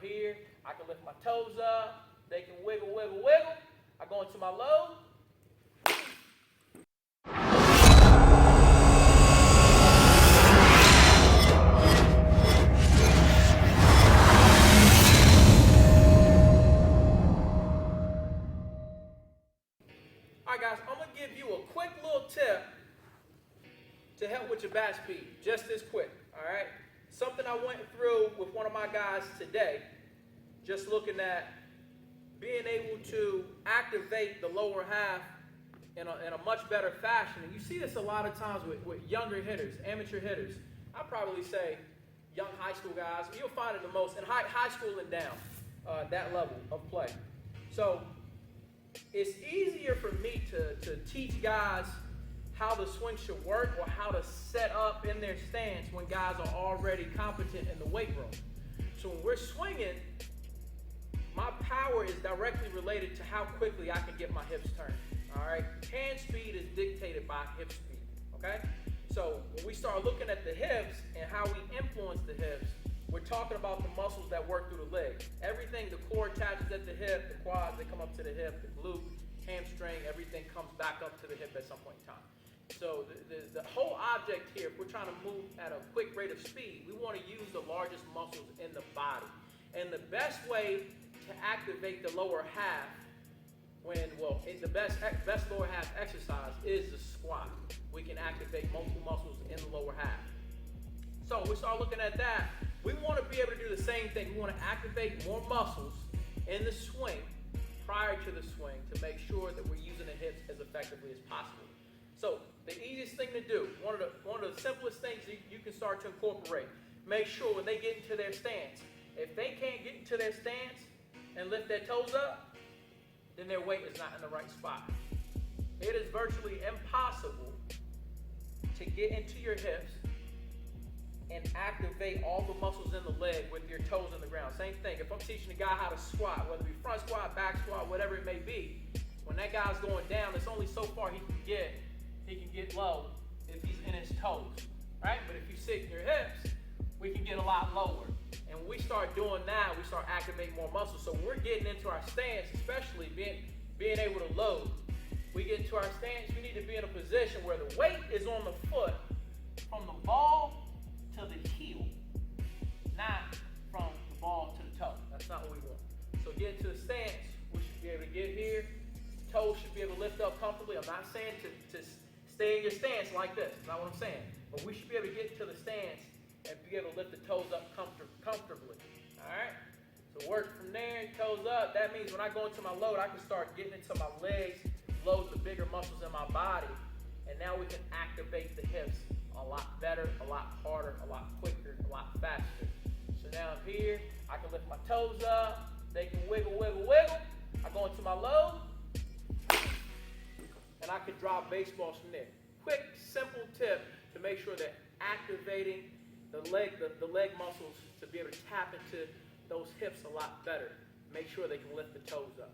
here, I can lift my toes up. They can wiggle, wiggle, wiggle. I go into my load. All right, guys, I'm going to give you a quick little tip to help with your back speed, just this quick, all right? Something I went through with one of my guys today, just looking at being able to activate the lower half in a much better fashion. And you see this a lot of times with younger hitters, amateur hitters. I'd probably say young high school guys. You'll find it the most in high school and down, that level of play. So it's easier for me to teach guys how the swing should work or how to set up in their stance when guys are already competent in the weight room. So when we're swinging, my power is directly related to how quickly I can get my hips turned, all right? Hand speed is dictated by hip speed, okay? So when we start looking at the hips and how we influence the hips, we're talking about the muscles that work through the leg. Everything, the core attaches at the hip, the quads, they come up to the hip, the glute, hamstring, everything comes back up to the hip at some point in time. So the whole object here, if we're trying to move at a quick rate of speed, we want to use the largest muscles in the body. And the best way to activate the lower half the best lower half exercise is the squat. We can activate multiple muscles in the lower half. So we start looking at that. We want to be able to do the same thing. We want to activate more muscles in the swing prior to the swing to make sure that we're using the hips as effectively as possible. So the easiest thing to do, one of the simplest things you can start to incorporate, make sure when they get into their stance, if they can't get into their stance and lift their toes up, then their weight is not in the right spot. It is virtually impossible to get into your hips and activate all the muscles in the leg with your toes in the ground. Same thing, if I'm teaching a guy how to squat, whether it be front squat, back squat, whatever it may be, when that guy's going down, there's only so far he can get low if he's in his toes, right? But if you sit in your hips, we can get a lot lower. And when we start doing that, we start activating more muscles. So we're getting into our stance, especially being able to load. We get into our stance, we need to be in a position where the weight is on the foot from the ball to the heel, not from the ball to the toe. That's not what we want. So get into the stance, we should be able to get here. Toes should be able to lift up comfortably. I'm not saying to stay in your stance like this. That's not what I'm saying. But we should be able to get to the stance and be able to lift the toes up comfortably. All right? So work from there, toes up. That means when I go into my load, I can start getting into my legs, load the bigger muscles in my body, and now we can activate the hips a lot better, a lot harder, a lot quicker, a lot faster. So now I'm here, I can lift my toes up, they can wiggle, wiggle, wiggle. I go into my load, and I can drop baseballs from there. Quick, simple tip to make sure that activating the leg muscles to be able to tap into those hips a lot better. Make sure they can lift the toes up.